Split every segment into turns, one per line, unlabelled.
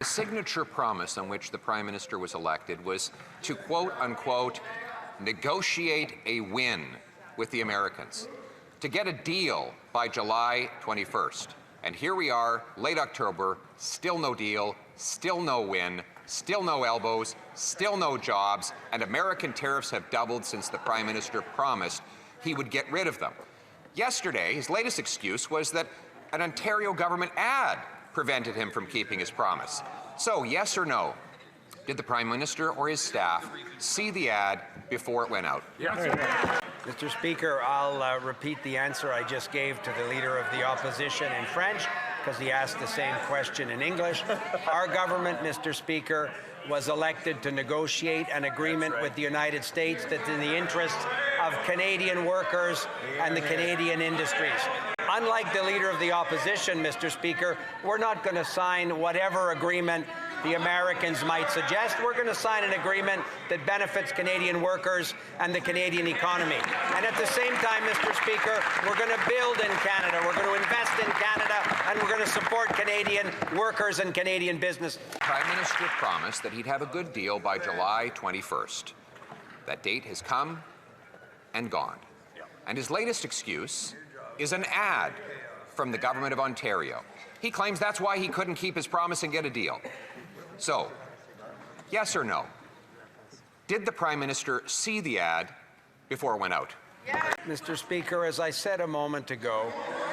The signature promise on which the Prime Minister was elected was to, quote unquote, negotiate a win with the Americans, to get a deal by July 21st. And here we are, late October, still no deal, still no win, still no elbows, still no jobs, and American tariffs have doubled since the Prime Minister promised he would get rid of them. Yesterday, his latest excuse was that an Ontario government ad prevented him from keeping his promise. So, yes or no, did the Prime Minister or his staff see the ad before it went out?
Yes.
Mr. Speaker, I'll repeat the answer I just gave to the Leader of the Opposition in French, because he asked the same question in English. Our government, Mr. Speaker, was elected to negotiate an agreement with the United States that's in the interests of Canadian workers and the Canadian industries. Unlike the Leader of the Opposition, Mr. Speaker, we're not going to sign whatever agreement the Americans might suggest. We're going to sign an agreement that benefits Canadian workers and the Canadian economy. And at the same time, Mr. Speaker, we're going to build in Canada, we're going to invest in Canada, and we're going to support Canadian workers and Canadian business.
The Prime Minister promised that he'd have a good deal by July 21st. That date has come and gone. And his latest excuse is an ad from the Government of Ontario. He claims that's why he couldn't keep his promise and get a deal. So, yes or no, did the Prime Minister see the ad before it went out?
Mr. Speaker, as I said a moment ago,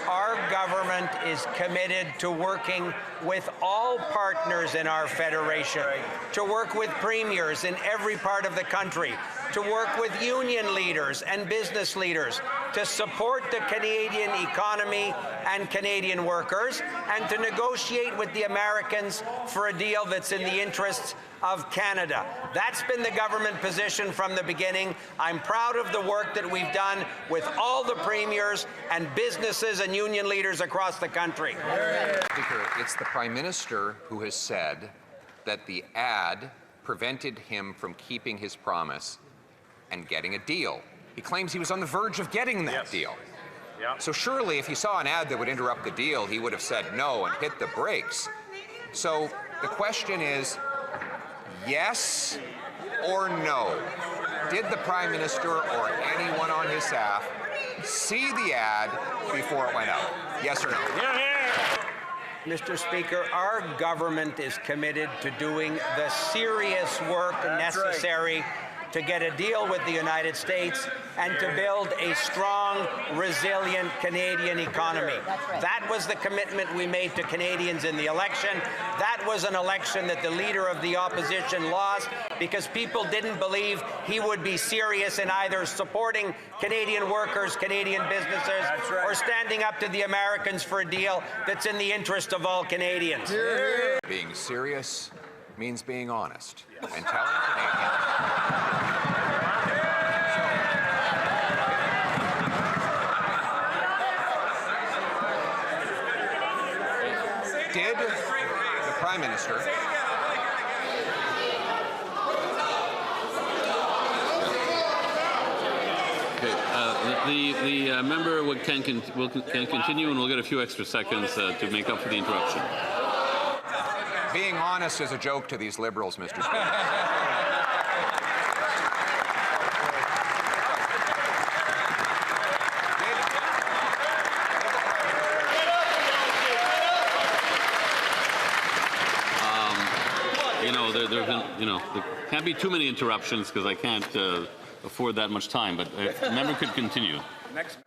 our government is committed to working with all partners in our federation, to work with premiers in every part of the country, to work with union leaders and business leaders, to support the Canadian economy and Canadian workers, and to negotiate with the Americans for a deal that's in the interests of Canada. That's been the government position from the beginning. I'm proud of the work that we've done with all the premiers and businesses and union leaders across the country.
Speaker, it's the Prime Minister who has said that the ad prevented him from keeping his promise and getting a deal. He claims he was on the verge of getting that deal. So surely if he saw an ad that would interrupt the deal, he would have said no and hit the brakes. So the question is, yes or no? Did the Prime Minister or anyone on his staff see the ad before it went out? Yes or no?
Mr. Speaker, our government is committed to doing the serious work necessary to get a deal with the United States and to build a strong, resilient Canadian economy. That was the commitment we made to Canadians in the election. That was an election that the Leader of the Opposition lost because people didn't believe he would be serious in either supporting Canadian workers, Canadian businesses, or standing up to the Americans for a deal that's in the interest of all Canadians.
Being serious means being honest and telling Canadians. Did the Prime Minister
The member can continue, and we'll get a few extra seconds to make up for the interruption.
Being honest is a joke to these Liberals, Mr. Speaker.
There can't be too many interruptions because I can't afford that much time, but the member could continue.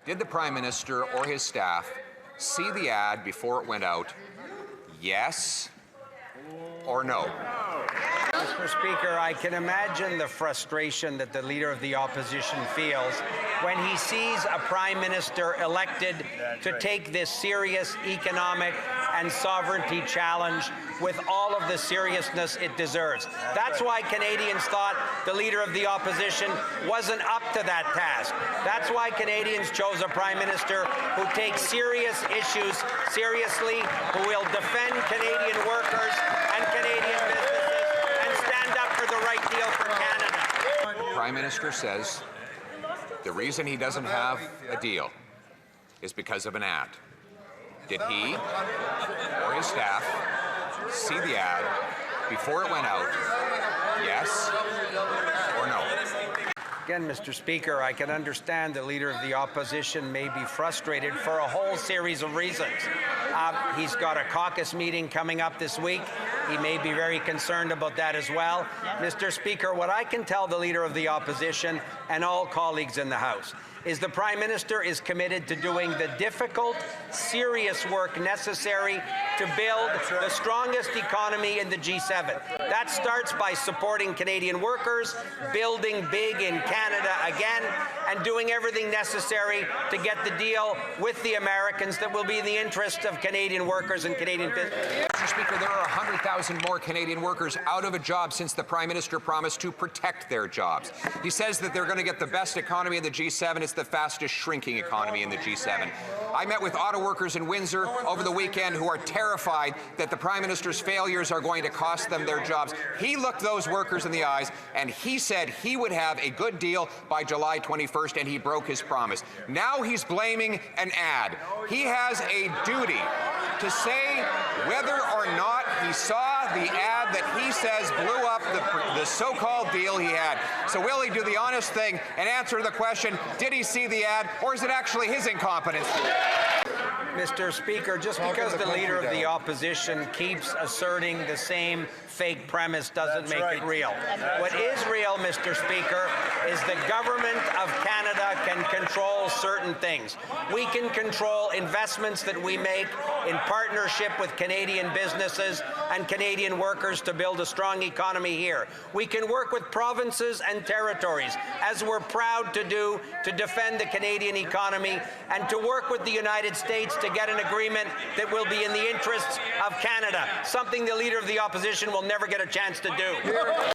Did the Prime Minister or his staff see the ad before it went out? Yes or no?
Mr. Speaker, I can imagine the frustration that the Leader of the Opposition feels when he sees a Prime Minister elected to take this serious economic and sovereignty challenge with all of the seriousness it deserves. That's why Canadians thought the Leader of the Opposition wasn't up to that task. That's why Canadians chose a Prime Minister who takes serious issues seriously, who will defend Canadian workers and Canadian businesses and stand up for the right deal for Canada.
The Prime Minister says the reason he doesn't have a deal is because of an ad. Did he or his staff see the ad before it went out? Yes or no?
Again, Mr. Speaker, I can understand the Leader of the Opposition may be frustrated for a whole series of reasons. He's got a caucus meeting coming up this week. He may be very concerned about that as well. Mr. Speaker, what I can tell the Leader of the Opposition and all colleagues in the House is the Prime Minister is committed to doing the difficult, serious work necessary to build the strongest economy in the G7. That starts by supporting Canadian workers, building big in Canada again, and doing everything necessary to get the deal with the Americans that will be in the interest of Canadian workers and Canadian business.
Mr. Speaker, there are 100,000 more Canadian workers out of a job since the Prime Minister promised to protect their jobs. He says that they're going to get the best economy in the G7. It's the fastest shrinking economy in the G7. I met with auto workers in Windsor over the weekend who are terrified that the Prime Minister's failures are going to cost them their jobs. He looked those workers in the eyes and he said he would have a good deal by July 21st, and he broke his promise. Now he's blaming an ad. He has a duty to say whether or not he saw the ad that he says blew up the so-called deal he had. So will he do the honest thing and answer the question, did he see the ad, or is it actually his incompetence?
Mr. Speaker, just because the Leader of the Opposition keeps asserting the same fake premise doesn't make it real. What is real, Mr. Speaker, is the government of Canada can control certain things. We can control investments that we make in partnership with Canadian businesses and Canadian workers to build a strong economy here. We can work with provinces and territories, as we're proud to do, to defend the Canadian economy and to work with the United States to get an agreement that will be in the interests of Canada, something the Leader of the Opposition will never get a chance to do.